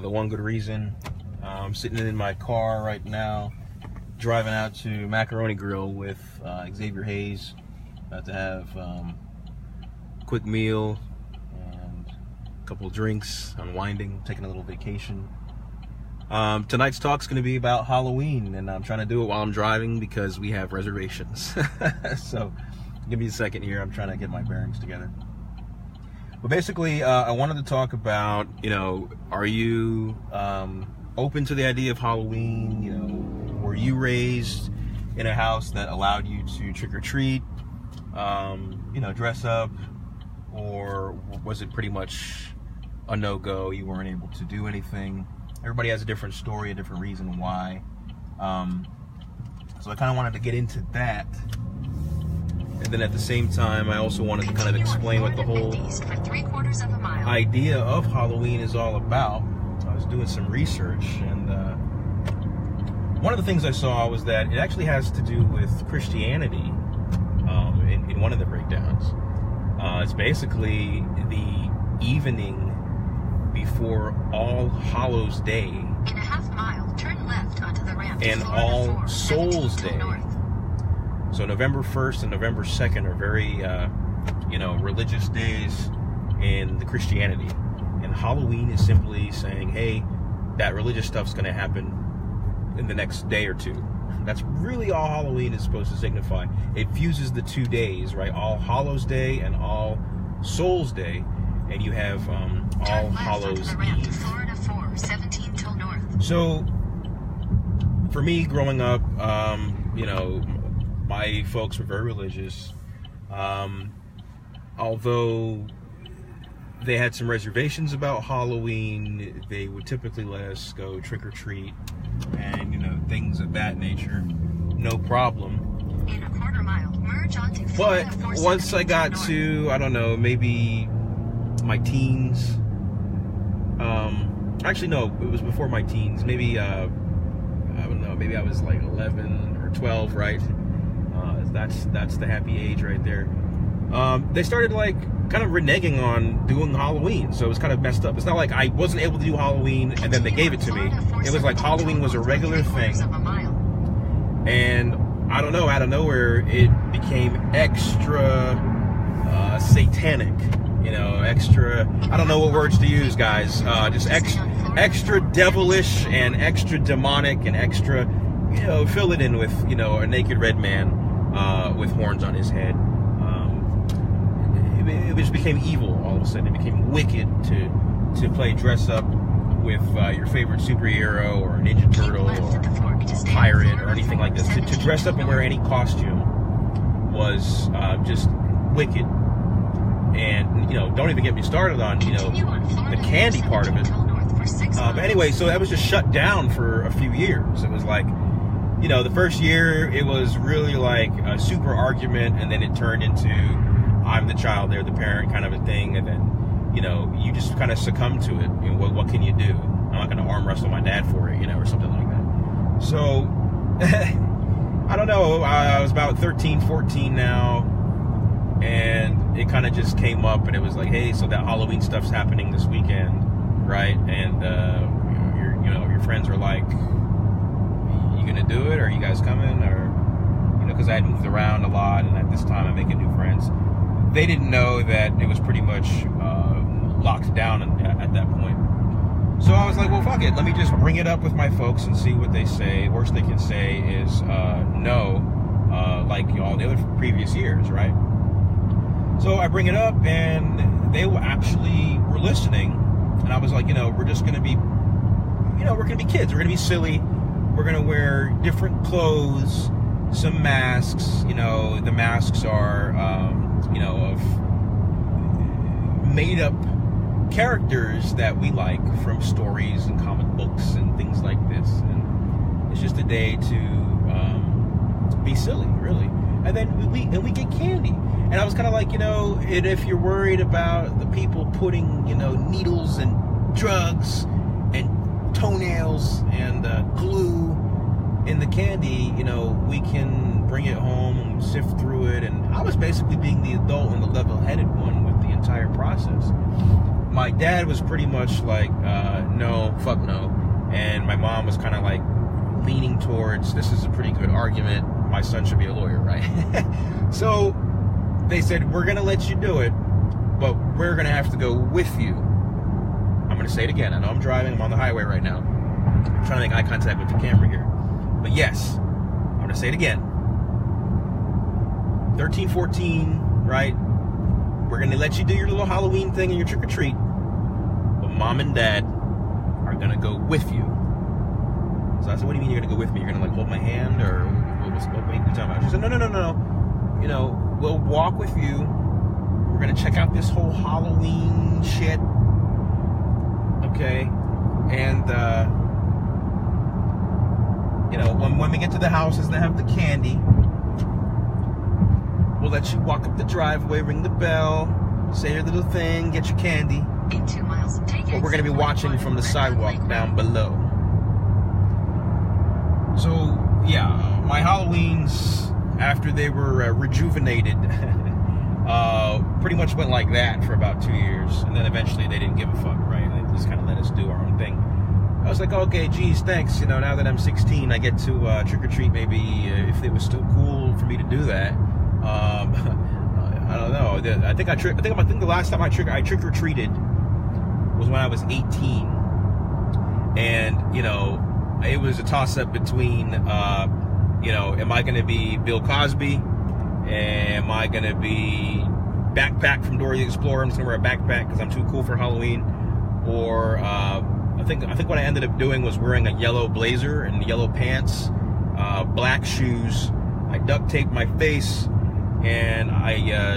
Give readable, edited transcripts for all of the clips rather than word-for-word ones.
The one good reason, I'm sitting in my car right now, driving out to Macaroni Grill with Xavier Hayes. About to have a quick meal and a couple of drinks, unwinding, taking a little vacation. Tonight's talk's going to be about Halloween, and I'm trying to do it while I'm driving because we have reservations. So give me a second here. I'm trying to get my bearings together. But basically, I wanted to talk about, are you open to the idea of Halloween? Were you raised in a house that allowed you to trick or treat, dress up, or was it pretty much a no-go? You weren't able to do anything? Everybody has a different story, a different reason why. So I kind of wanted to get into that. And then at the same time, I also wanted to kind of explain what the whole idea of Halloween is all about. I was doing some research, and one of the things I saw was that it actually has to do with Christianity in one of the breakdowns. It's basically the evening before All Hallows Day in a half mile, turn left onto the ramp and All Souls Day. So November 1st and November 2nd are very, religious days in the Christianity. And Halloween is simply saying, hey, that religious stuff's going to happen in the next day or two. That's really all Halloween is supposed to signify. It fuses the 2 days, right? All Hallows Day and All Souls Day. And you have All Hallows Eve. Florida 4, 17 till north. So, for me, growing up, my folks were very religious. Although they had some reservations about Halloween, they would typically let us go trick or treat and things of that nature, no problem. In a quarter mile, merge onto But Florida 4, once I got north. to, I don't know, maybe my teens. Actually, no, it was before my teens. Maybe I don't know. Maybe I was like 11 or 12, right? That's the happy age right there. They started kind of reneging on doing Halloween, so it was kind of messed up. It's not like I wasn't able to do Halloween and then they gave it to me. It was like Halloween was a regular thing, and I don't know, out of nowhere it became extra satanic. Extra, I don't know what words to use, guys. Just extra devilish and extra demonic and extra, fill it in with, a naked red man with horns on his head. It just became evil all of a sudden. It became wicked to play dress up with your favorite superhero or Ninja Turtle or pirate or anything like this. To dress up and wear any costume was just wicked. And, don't even get me started on, the candy part of it. But anyway, so that was just shut down for a few years. It was like, the first year it was really like a super argument, and then it turned into I'm the child, they're the parent kind of a thing. And then, you just kind of succumb to it. What can you do? I'm not going to arm wrestle my dad for it, or something like that. So, I don't know. I was about 13, 14 now. And it kind of just came up, and it was like, hey, so that Halloween stuff's happening this weekend, right? And your friends are like, you gonna do it? Or are you guys coming? Or because I had moved around a lot, and at this time I'm making new friends. They didn't know that it was pretty much locked down at that point. So I was like, well, fuck it. Let me just bring it up with my folks and see what they say. Worst they can say is no, like all the other previous years, right? So I bring it up, and they actually were listening, and I was like, we're just going to be, we're going to be kids. We're going to be silly. We're going to wear different clothes, some masks. The masks are, of made-up characters that we like from stories and comic books and things like this. And it's just a day to be silly, really. And then we get candy. And I was kind of like, and if you're worried about the people putting, needles and drugs and toenails and glue in the candy, we can bring it home and sift through it. And I was basically being the adult and the level-headed one with the entire process. My dad was pretty much like, no, fuck no. And my mom was kind of like leaning towards, this is a pretty good argument. My son should be a lawyer, right? So they said, we're going to let you do it, but we're going to have to go with you. I'm going to say it again. I know I'm driving. I'm on the highway right now. I'm trying to make eye contact with the camera here. But yes, I'm going to say it again. 13, 14, right? We're going to let you do your little Halloween thing and your trick-or-treat. But mom and dad are going to go with you. So I said, what do you mean you're going to go with me? You're going to like hold my hand or what are you talking about? She said, no. You know, we'll walk with you. We're going to check out this whole Halloween shit. Okay. And, you know, when we get to the houses that have the candy, we'll let you walk up the driveway, ring the bell, say your little thing, get your candy. In 2 miles, take But we're going to be watching from the sidewalk down below. So, yeah, my Halloweens, after they were rejuvenated, pretty much went like that for about 2 years. And then eventually they didn't give a fuck, right? They just kind of let us do our own thing. I was like, okay, geez, thanks. You know, now that I'm 16, I get to trick-or-treat maybe if it was still cool for me to do that. I don't know. I think the last time I trick-or-treated was when I was 18. And, you know, it was a toss-up between, you know, am I going to be Bill Cosby? Am I going to be Backpack from Dora the Explorer? I'm just going to wear a backpack because I'm too cool for Halloween. Or I think what I ended up doing was wearing a yellow blazer and yellow pants, black shoes. I duct taped my face, and I,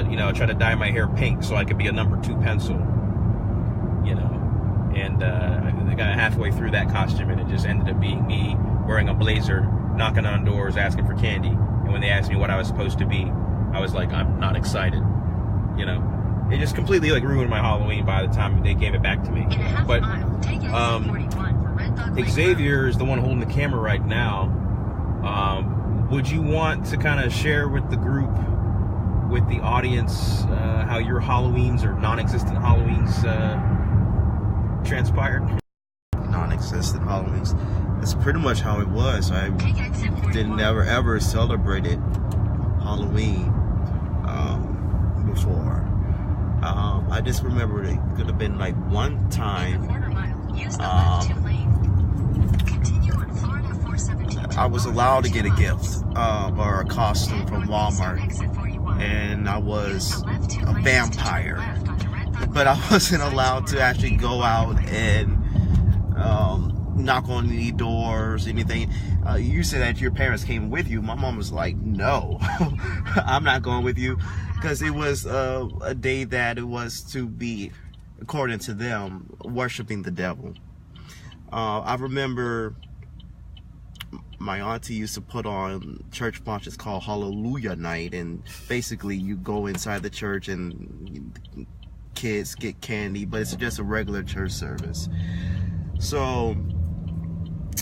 you know, tried to dye my hair pink so I could be a number 2 pencil. You know. And I got halfway through that costume, and it just ended up being me wearing a blazer, knocking on doors, asking for candy. And when they asked me what I was supposed to be, I was like, I'm not excited. You know, it just completely like ruined my Halloween by the time they gave it back to me. But Xavier is the one holding the camera right now. Would you want to kind of share with the group, with the audience, how your Halloweens or non-existent Halloweens transpired? Non-existent Halloweens. That's pretty much how it was. I didn't ever celebrated Halloween before. I just remember it could have been like one time I was allowed to get a gift or a costume from Walmart, and I was a vampire. But I wasn't allowed to actually go out and knock on any doors, anything. You said that your parents came with you. My mom was like, no, I'm not going with you, because it was a day that it was to be, according to them, worshiping the devil. I remember my auntie used to put on church functions called Hallelujah Night, and basically you go inside the church and kids get candy, but it's just a regular church service. So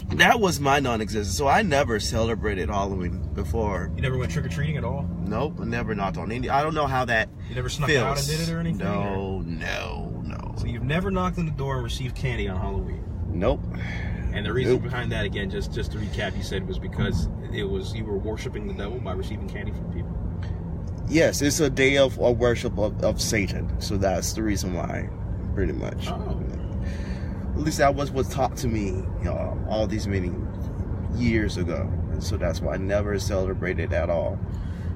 that was my non-existence. So I never celebrated Halloween before. You never went trick-or-treating at all? Nope, I never knocked on any. I don't know how that You never snuck feels. out and did it or anything? No. So you've never knocked on the door and received candy on Halloween? Nope. And the reason behind that, again, just to recap, you said was because you were worshiping the devil by receiving candy from people. Yes, it's a day of worship of Satan. So that's the reason why, pretty much. Oh. At least that was what taught to me all these many years ago. And so that's why I never celebrated at all.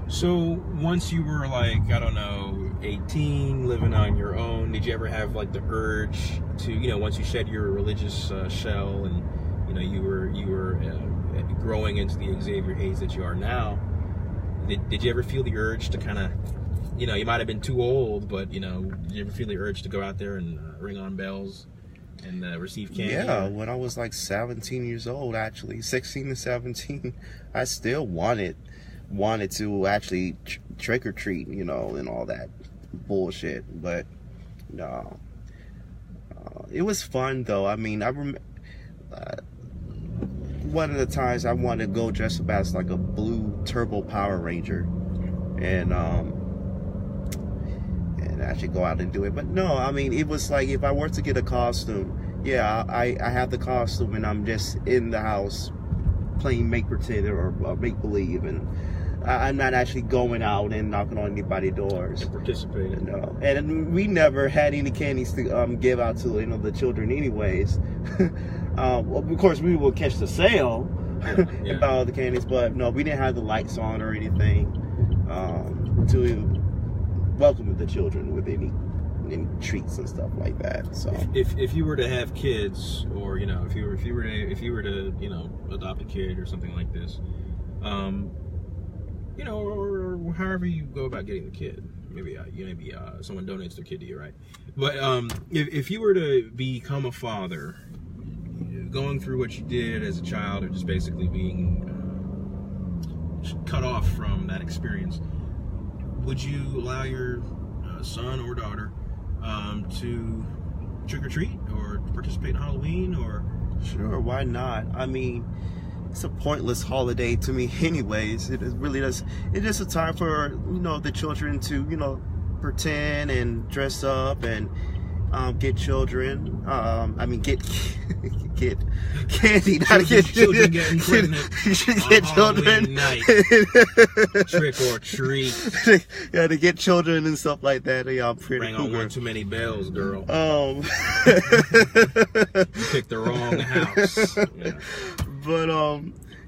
So once you were like, I don't know, 18, living on your own, did you ever have like the urge to, you know, once you shed your religious shell and, you know, you were growing into the Xavier Hayes that you are now, did you ever feel the urge to kind of, you know, you might have been too old, but, you know, did you ever feel the urge to go out there and ring on bells and receive candy? Yeah, when I was like 17 years old, actually, 16 to 17, I still wanted to actually trick or treat, you know, and all that bullshit. But no, it was fun though. I mean, I remember one of the times I wanted to go dress up as like a blue Turbo Power Ranger, and actually go out and do it. But no, I mean, it was like if I were to get a costume, yeah, I have the costume and I'm just in the house playing make pretend or make believe, and I'm not actually going out and knocking on anybody's doors and participating. No, and we never had any candies to give out to the children, anyways. Well, of course, we will catch the sale and buy all the candies, but no, we didn't have the lights on or anything to welcome the children with any treats and stuff like that. So if you were to have kids, or if you were to adopt a kid or something like this, or however you go about getting the kid, maybe someone donates their kid to you, right? But if you were to become a father, going through what you did as a child, or just basically being cut off from that experience, would you allow your son or daughter to trick-or-treat or participate in Halloween? Or sure, why not? I mean, it's a pointless holiday to me anyways. It really does. It's just a time for the children to pretend and dress up and get children. Get candy, not get children getting pregnant. Get children night. Trick or treat. Yeah, to get children and stuff like that. Yeah, I'm pretty cool. Bring on one too many bells, girl. You picked the wrong house. Yeah. But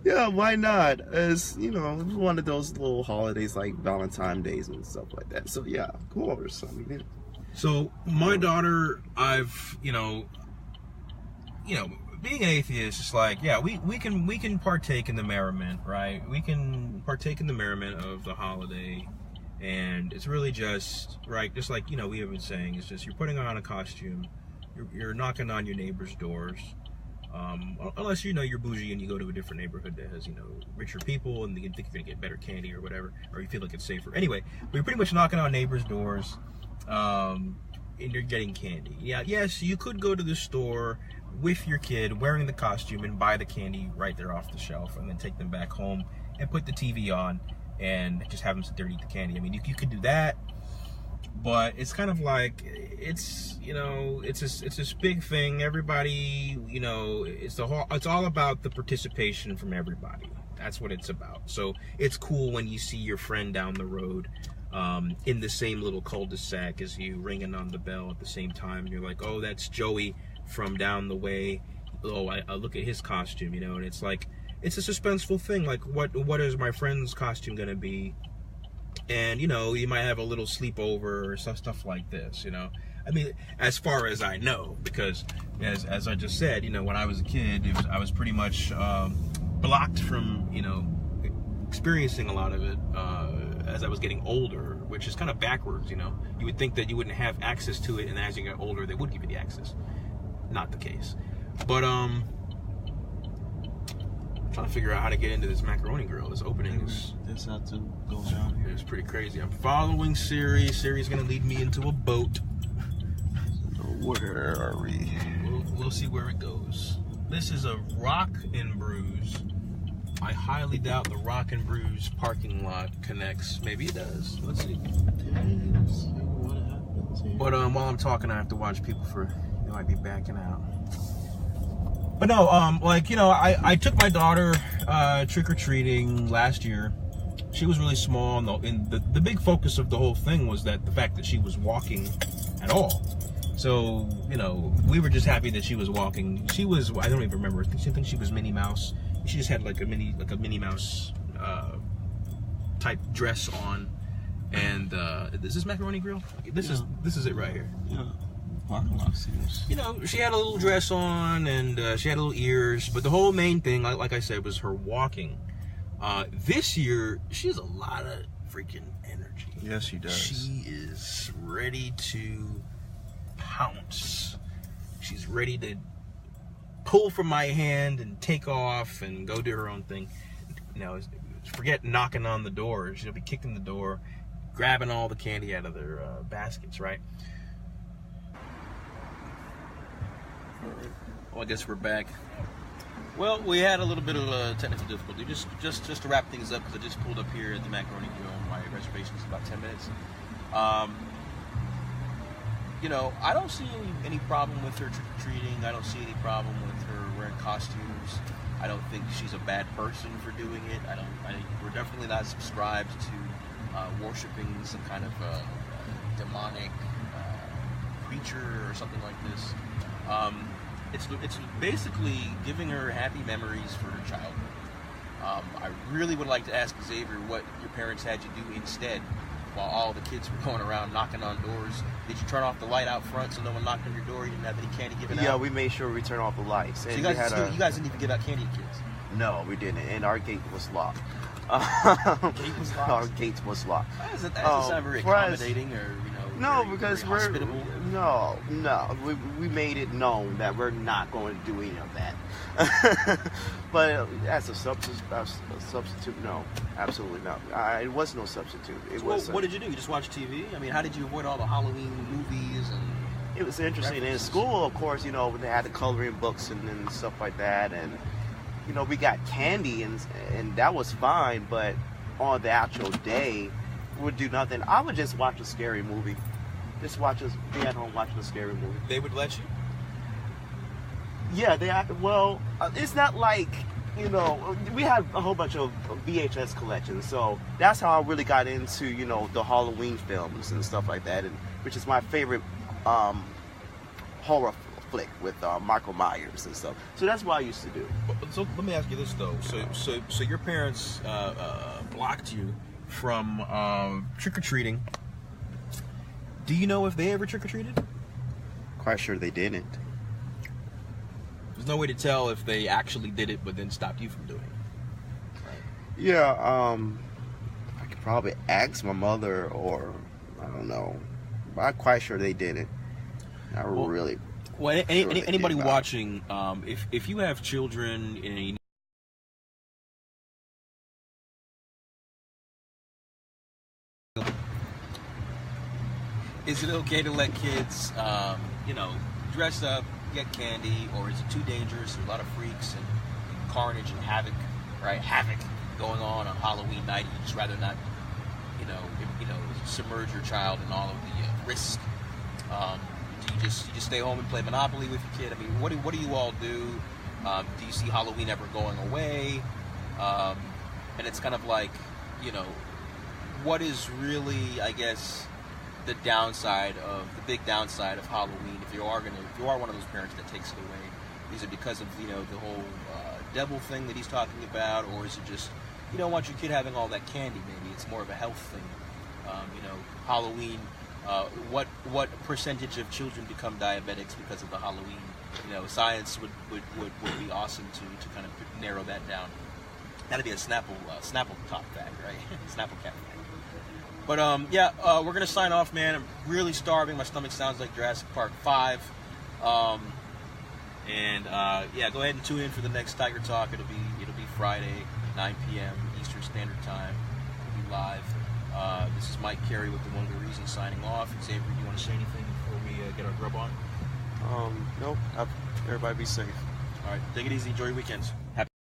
yeah, why not? As one of those little holidays like Valentine's Days and stuff like that. So yeah, cool or something. So my daughter, I've being an atheist, it's like, yeah, we can partake in the merriment, right? We can partake in the merriment of the holiday, and it's really just right, just like we have been saying, it's just you're putting on a costume, you're knocking on your neighbor's doors, unless you're bougie and you go to a different neighborhood that has richer people and you think you're gonna get better candy or whatever, or you feel like it's safer. Anyway, we're pretty much knocking on neighbors' doors, and you're getting candy. Yeah, yes, you could go to the store with your kid wearing the costume and buy the candy right there off the shelf, and then take them back home and put the TV on and just have them sit there and eat the candy. I mean, you could do that, but it's kind of like it's this big thing. Everybody, it's all about the participation from everybody. That's what it's about. So it's cool when you see your friend down the road in the same little cul-de-sac as you, ringing on the bell at the same time, and you're like, oh, that's Joey from down the way. Oh, I look at his costume, and it's like, it's a suspenseful thing. Like, what is my friend's costume gonna be? And you might have a little sleepover or stuff like this. I mean, as far as I know, because as I just said, when I was a kid, I was pretty much blocked from experiencing a lot of it as I was getting older, which is kind of backwards. You would think that you wouldn't have access to it, and as you get older, they would give you the access. Not the case. But I'm trying to figure out how to get into this macaroni grill. This opening is just have to go down here. It's pretty crazy. I'm following Siri. Siri's gonna lead me into a boat. Where are we? We'll see where it goes. This is a Rock and Brews. I highly doubt the Rock and Brews parking lot connects. Maybe it does. Let's see. What happens here? But while I'm talking, I have to watch people they might be backing out. But no, I took my daughter trick-or-treating last year. She was really small, and the big focus of the whole thing was the fact that she was walking at all. So, we were just happy that she was walking. She was, I don't even remember, I think she was Minnie Mouse. She just had like a Minnie Mouse type dress on. And is this macaroni grill? This is it right here. Yeah. She had a little dress on, and she had little ears, but the whole main thing, like I said, was her walking. This year, she has a lot of freaking energy. Yes, she does. She is ready to pounce. She's ready to pull from my hand and take off and go do her own thing. Forget knocking on the door. She'll be kicking the door, grabbing all the candy out of their baskets, right? Well, I guess we're back. Well, we had a little bit of technical difficulty. Just to wrap things up, because I just pulled up here at the Macaroni Grill. My reservation is about 10 minutes. you know, I don't see any problem with her trick-or-treating. I don't see any problem with her wearing costumes. I don't think she's a bad person for doing it. We're definitely not subscribed to worshiping some kind of demonic creature or something like this. It's basically giving her happy memories for her childhood. I really would like to ask Xavier what your parents had you do instead while all the kids were going around knocking on doors. Did you turn off the light out front so no one knocked on your door? You didn't have any candy given out? Yeah, we made sure we turned off the lights. So you guys didn't even give out candy to kids? No, we didn't. And our gate was locked. Gate was locked? Our gate was locked. That doesn't sound very accommodating or, you know, no, very, because very hospitable. We made it known that we're not going to do any of that. But as a substitute, no, absolutely not. It was no substitute. What did you do? You just watch TV? I mean, how did you avoid all the Halloween movies and? It was interesting. References? In school, of course, you know, they had the coloring books and stuff like that, and you know, we got candy and that was fine. But on the actual day, we would do nothing. I would just watch a scary movie. Just be at home watching a scary movie. They would let you? Yeah, well, it's not like, you know, we had a whole bunch of VHS collections, so that's how I really got into, you know, the Halloween films and stuff like that, and which is my favorite horror flick with Michael Myers and stuff. So that's what I used to do. So let me ask you this though. So your parents blocked you from trick-or-treating. Do you know if they ever trick-or-treated? Quite sure they didn't. There's no way to tell if they actually did it, but then stopped you from doing it. Right? Yeah, I could probably ask my mother, or I don't know. But I'm quite sure they didn't. Anybody watching, if you have children in a is it okay to let kids, you know, dress up, get candy, or is it too dangerous? There's a lot of freaks and carnage and havoc, right? Havoc going on Halloween night. You just rather not, you know, submerge your child in all of the risk. Do you just stay home and play Monopoly with your kid? I mean, what do you all do? Do you see Halloween ever going away? And it's kind of like, you know, what is really, I guess, the big downside of Halloween, if you are one of those parents that takes it away, is it because of, you know, the whole devil thing that he's talking about, or is it just you don't want your kid having all that candy? Maybe it's more of a health thing. You know, Halloween. What percentage of children become diabetics because of the Halloween? You know, science would be awesome to kind of narrow that down. That'd be a Snapple top fact, right? Snapple cat fact. But we're gonna sign off, man. I'm really starving. My stomach sounds like Jurassic Park 5. Go ahead and tune in for the next Tiger Talk. It'll be Friday, 9 p.m. Eastern Standard Time. It'll be live. This is Mike Carey with the One Good Reason signing off. Xavier, do you want to say anything before we get our grub on? Nope. Everybody be safe. All right. Take it easy. Enjoy your weekends. Happy